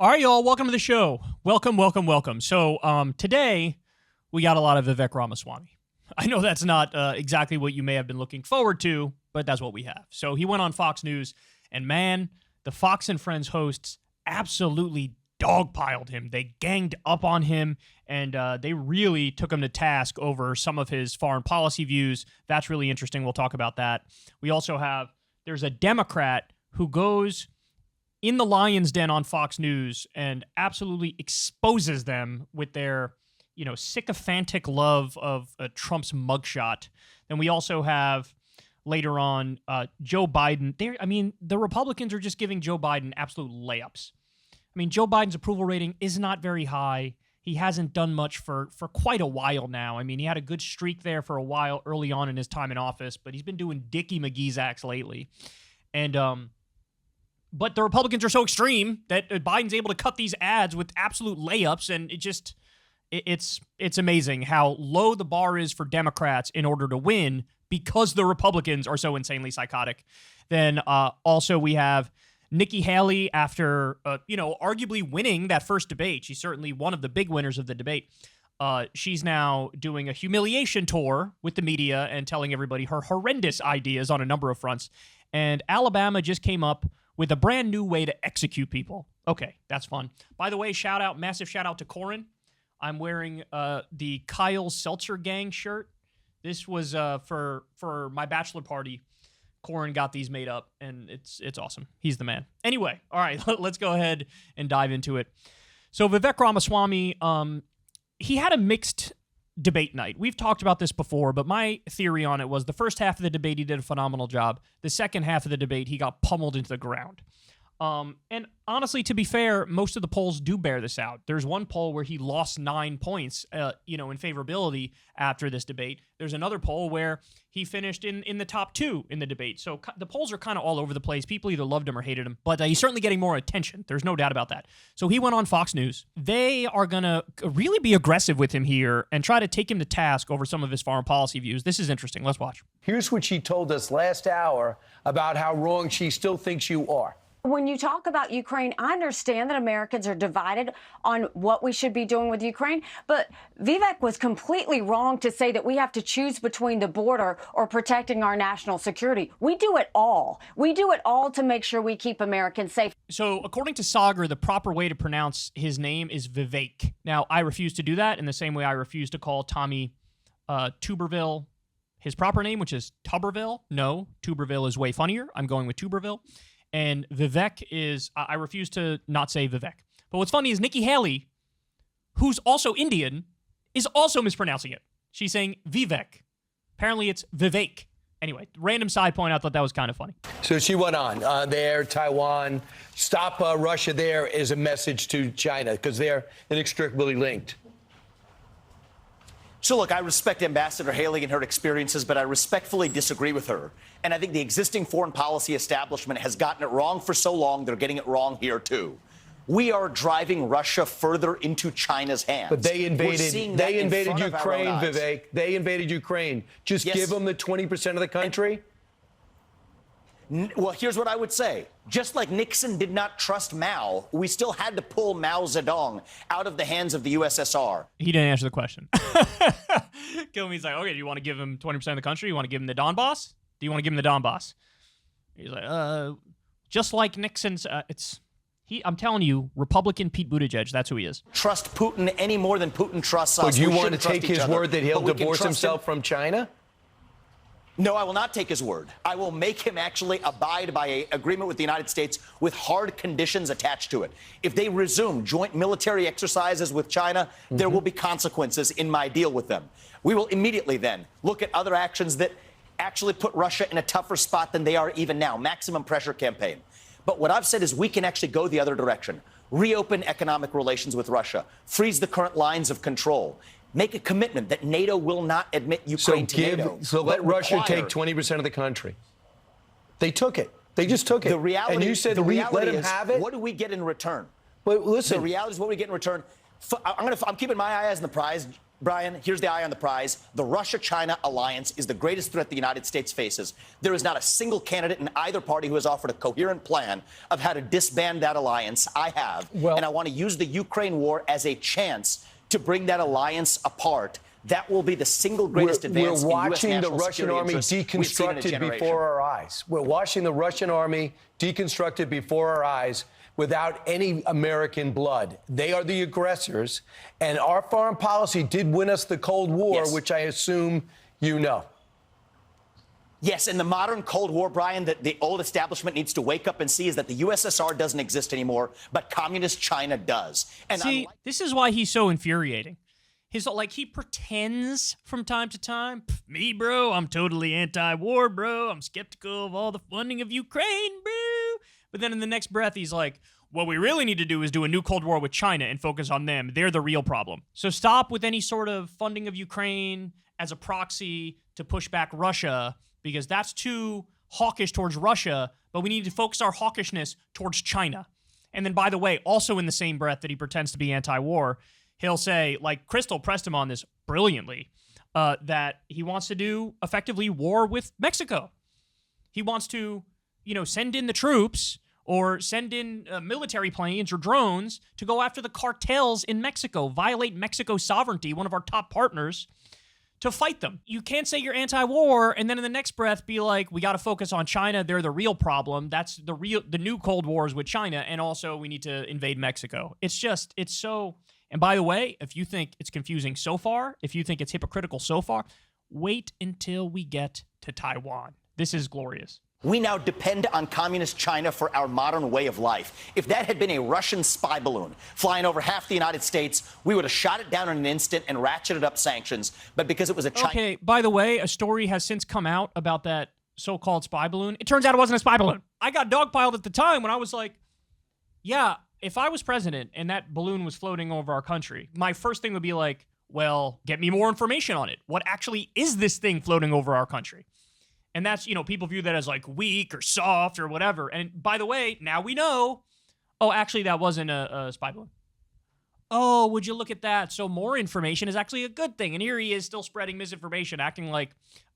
All right, y'all, welcome to the show. Welcome. So today we got a lot of Vivek Ramaswamy. I know that's not exactly what you may have been looking forward to, but that's what we have. So he went on Fox News, and man, the Fox and Friends hosts absolutely dogpiled him. They ganged up on him, and they really took him to task over some of his foreign policy views. That's really interesting. We'll talk about that. We also have, there's a Democrat who goes in the lion's den on Fox News and absolutely exposes them with their, sycophantic love of Trump's mugshot. Then we also have later on Joe Biden. The Republicans are just giving Joe Biden absolute layups. I mean, Joe Biden's approval rating is not very high. He hasn't done much for quite a while now. I mean, he had a good streak there for a while early on in his time in office, but he's been doing Dickie McGee's acts lately. And but the Republicans are so extreme that Biden's able to cut these ads with absolute layups, and it's amazing how low the bar is for Democrats in order to win because the Republicans are so insanely psychotic. Then also we have Nikki Haley after arguably winning that first debate. She's certainly one of the big winners of the debate. She's now doing a humiliation tour with the media and telling everybody her horrendous ideas on a number of fronts. And Alabama just came up with a brand new way to execute people. Okay, that's fun. By the way, massive shout out to Corin. I'm wearing the Kyle Seltzer Gang shirt. This was for my bachelor party. Corin got these made up, and it's awesome. He's the man. Anyway, all right, let's go ahead and dive into it. So Vivek Ramaswamy, he had a mixed debate night. We've talked about this before, but my theory on it was the first half of the debate, he did a phenomenal job. The second half of the debate, he got pummeled into the ground. And honestly, to be fair, most of the polls do bear this out. There's one poll where he lost 9 points, in favorability after this debate. There's another poll where he finished in the top 2 in the debate. So the polls are kind of all over the place. People either loved him or hated him, but he's certainly getting more attention. There's no doubt about that. So he went on Fox News. They are going to really be aggressive with him here and try to take him to task over some of his foreign policy views. This is interesting. Let's watch. Here's what she told us last hour about how wrong she still thinks you are. When you talk about Ukraine, I understand that Americans are divided on what we should be doing with Ukraine, but Vivek was completely wrong to say that we have to choose between the border or protecting our national security. We do it all. We do it all to make sure we keep Americans safe. So according to Sagar, the proper way to pronounce his name is Vivek. Now, I refuse to do that in the same way I refuse to call Tommy Tuberville his proper name, which is Tuberville. No, Tuberville is way funnier. I'm going with Tuberville. And Vivek is, I refuse to not say Vivek. But what's funny is Nikki Haley, who's also Indian, is also mispronouncing it. She's saying Vivek. Apparently it's Vivek. Anyway, random side point, I thought that was kind of funny. So she went on there, Taiwan, stop Russia there is a message to China because they're inextricably linked. So, look, I respect Ambassador Haley and her experiences, but I respectfully disagree with her. And I think the existing foreign policy establishment has gotten it wrong for so long, they're getting it wrong here, too. We are driving Russia further into China's hands. But they invaded Ukraine, Vivek. They invaded Ukraine. Just give them the 20% of the country? Well, here's what I would say. Just like Nixon did not trust Mao, we still had to pull Mao Zedong out of the hands of the USSR. He didn't answer the question. Kilme's like, okay, do you want to give him 20% of the country? You want to give him the Donbass? Do you want to give him the Donbass? He's like, just like Nixon's, I'm telling you, Republican Pete Buttigieg, that's who he is. Trust Putin any more than Putin trusts us. So do you want to take his word that he'll divorce himself from China? No, I will not take his word. I will make him actually abide by an agreement with the United States with hard conditions attached to it. If they resume joint military exercises with China, there will be consequences in my deal with them. We will immediately then look at other actions that actually put Russia in a tougher spot than they are even now. Maximum pressure campaign. But what I've said is we can actually go the other direction. Reopen economic relations with Russia. Freeze the current lines of control. Make a commitment that NATO will not admit Ukraine to NATO. So let Russia take 20% of the country. They took it. They just took it. The reality, and you said let him have it? What do we get in return? But listen. The reality is what we get in return. I'm keeping my eye on the prize. Brian, here's the eye on the prize. The Russia-China alliance is the greatest threat the United States faces. There is not a single candidate in either party who has offered a coherent plan of how to disband that alliance. I have. And I want to use the Ukraine war as a chance to bring that alliance apart. That will be the single greatest advance in U.S. watching the national Russian army deconstructed before our eyes. We're watching the Russian army deconstructed before our eyes without any American blood. They are the aggressors, and our foreign policy did win us the Cold War, which I assume you know. Yes, in the modern Cold War, Brian, the old establishment needs to wake up and see is that the USSR doesn't exist anymore, but communist China does. And see, this is why he's so infuriating. He pretends from time to time, me, bro, I'm totally anti-war, bro. I'm skeptical of all the funding of Ukraine, bro. But then in the next breath, he's like, what we really need to do is do a new Cold War with China and focus on them. They're the real problem. So stop with any sort of funding of Ukraine as a proxy to push back Russia, because that's too hawkish towards Russia, but we need to focus our hawkishness towards China. And then, by the way, also in the same breath that he pretends to be anti-war, he'll say, like Crystal pressed him on this brilliantly, that he wants to do effectively war with Mexico. He wants to, send in the troops or send in military planes or drones to go after the cartels in Mexico, violate Mexico's sovereignty, one of our top partners, to fight them. You can't say you're anti-war and then in the next breath be like, we got to focus on China. They're the real problem. That's the new Cold War is with China. And also we need to invade Mexico. It's so... And by the way, if you think it's confusing so far, if you think it's hypocritical so far, wait until we get to Taiwan. This is glorious. We now depend on communist China for our modern way of life. If that had been a Russian spy balloon flying over half the United States, we would have shot it down in an instant and ratcheted up sanctions. But because it was a China... Okay, by the way, a story has since come out about that so-called spy balloon. It turns out it wasn't a spy balloon. I got dogpiled at the time when I was like, yeah, if I was president and that balloon was floating over our country, my first thing would be like, well, get me more information on it. What actually is this thing floating over our country? And that's, people view that as like weak or soft or whatever. And by the way, now we know, oh, actually that wasn't a spy balloon. Oh, would you look at that? So more information is actually a good thing. And here he is still spreading misinformation, acting like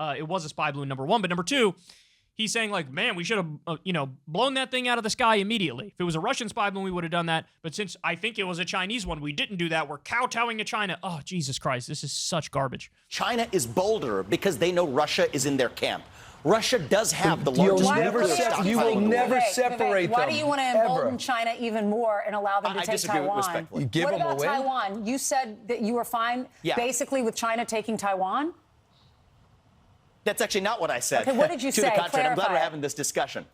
it was a spy balloon, number one. But number two, he's saying like, man, we should have, blown that thing out of the sky immediately. If it was a Russian spy balloon, we would have done that. But since I think it was a Chinese one, we didn't do that. We're kowtowing to China. Oh, Jesus Christ. This is such garbage. China is bolder because they know Russia is in their camp. Russia does have the largest nuclear stockpile. You will never separate them. Why do you want to embolden China even more and allow them to take disagree Taiwan? respectfully. What about Taiwan? You said that you were fine basically with China taking Taiwan? That's actually not what I said. Okay, what did you say? To the contrary, I'm glad Clarify. we're having this discussion.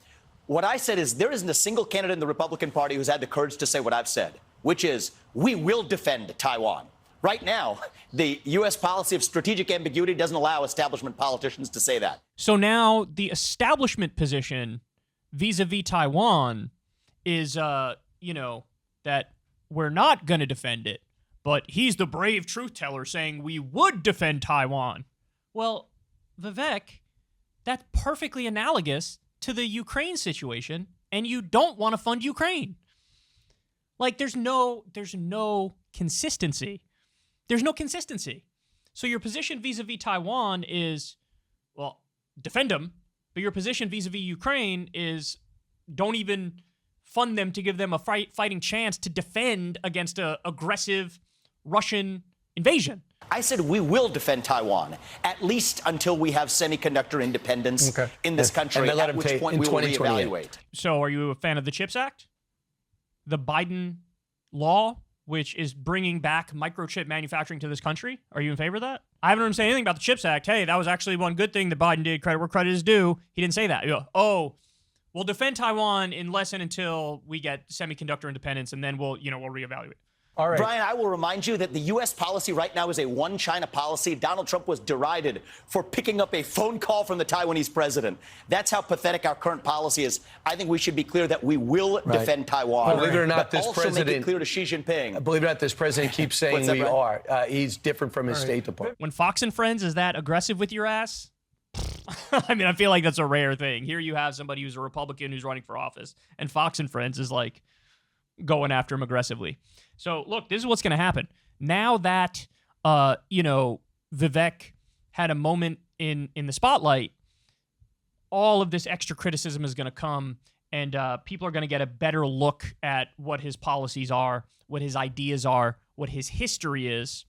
What I said is there isn't a single candidate in the Republican Party who's had the courage to say what I've said, which is we will defend Taiwan. Right now, the U.S. policy of strategic ambiguity doesn't allow establishment politicians to say that. So now the establishment position vis-a-vis Taiwan is, that we're not going to defend it, but he's the brave truth teller saying we would defend Taiwan. Well, Vivek, that's perfectly analogous to the Ukraine situation, and you don't want to fund Ukraine. Like, there's no consistency. There's no consistency. So your position vis-a-vis Taiwan is, well, defend them, but your position vis-a-vis Ukraine is don't even fund them to give them a fighting chance to defend against an aggressive Russian invasion. I said we will defend Taiwan, at least until we have semiconductor independence in this country, at which point we will reevaluate. So are you a fan of the CHIPS Act? The Biden law, which is bringing back microchip manufacturing to this country? Are you in favor of that? I haven't heard him say anything about the CHIPS Act. Hey, that was actually one good thing that Biden did. Credit where credit is due. He didn't say that. Oh, we'll defend Taiwan unless and until we get semiconductor independence, and then we'll reevaluate. All right. Brian, I will remind you that the U.S. policy right now is a one China policy. Donald Trump was derided for picking up a phone call from the Taiwanese president. That's how pathetic our current policy is. I think we should be clear that we will defend Taiwan. Believe it or not, but this also president, make it clear to Xi Jinping. Believe it or not, this president keeps saying we are. He's different from his State Department. When Fox and Friends is that aggressive with your ass, I mean, I feel like that's a rare thing. Here you have somebody who's a Republican who's running for office, and Fox and Friends is like going after him aggressively. So, look, this is what's going to happen. Now that Vivek had a moment in the spotlight, all of this extra criticism is going to come, and people are going to get a better look at what his policies are, what his ideas are, what his history is.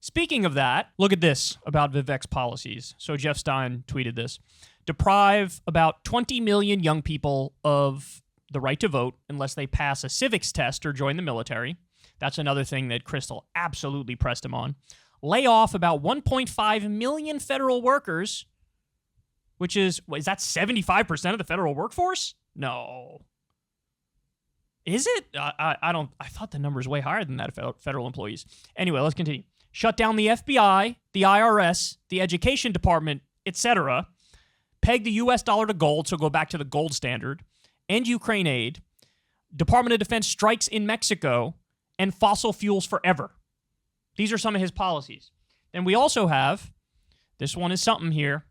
Speaking of that, look at this about Vivek's policies. So Jeff Stein tweeted this. Deprive about 20 million young people of the right to vote unless they pass a civics test or join the military. That's another thing that Crystal absolutely pressed him on. Lay off about 1.5 million federal workers, which is that 75% of the federal workforce? No. Is it? I thought the number is way higher than that of federal employees. Anyway, let's continue. Shut down the FBI, the IRS, the Education Department, etc. Peg the U.S. dollar to gold, so go back to the gold standard. End Ukraine aid. Department of Defense strikes in Mexico. And fossil fuels forever. These are some of his policies. Then we also have, this one is something here.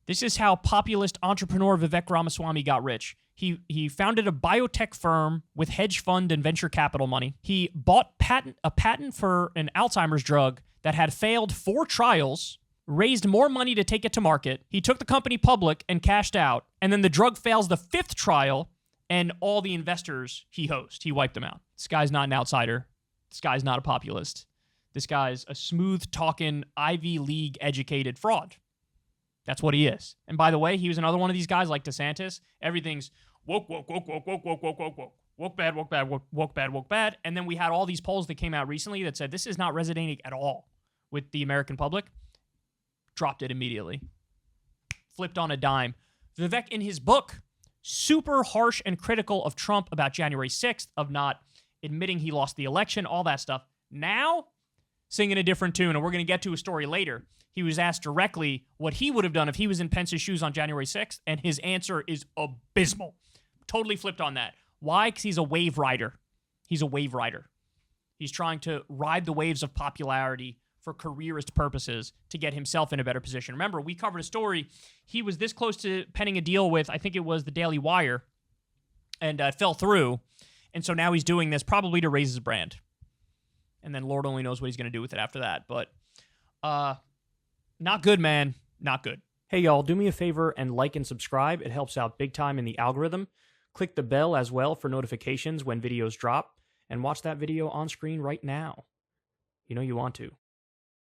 This is how populist entrepreneur Vivek Ramaswamy got rich. He founded a biotech firm with hedge fund and venture capital money. He bought a patent for an Alzheimer's drug that had failed 4 trials, raised more money to take it to market. He took the company public and cashed out. And then the drug fails the 5th trial, and all the investors he wiped them out. This guy's not an outsider. This guy's not a populist. This guy's a smooth-talking, Ivy League-educated fraud. That's what he is. And by the way, he was another one of these guys like DeSantis. Everything's woke, woke, woke, woke, woke, woke, woke, woke, woke. Woke bad, woke bad, woke bad, woke bad. And then we had all these polls that came out recently that said this is not resonating at all with the American public. Dropped it immediately. Flipped on a dime. Vivek, in his book, super harsh and critical of Trump about January 6th, of not admitting he lost the election, all that stuff. Now, singing a different tune, and we're going to get to a story later. He was asked directly what he would have done if he was in Pence's shoes on January 6th, and his answer is abysmal. Totally flipped on that. Why? Because he's a wave rider. He's a wave rider. He's trying to ride the waves of popularity for careerist purposes to get himself in a better position. Remember, we covered a story. He was this close to penning a deal with, I think it was the Daily Wire, and fell through. And so now he's doing this probably to raise his brand. And then Lord only knows what he's going to do with it after that. But not good, man. Not good. Hey, y'all, do me a favor and like and subscribe. It helps out big time in the algorithm. Click the bell as well for notifications when videos drop. And watch that video on screen right now. You know you want to.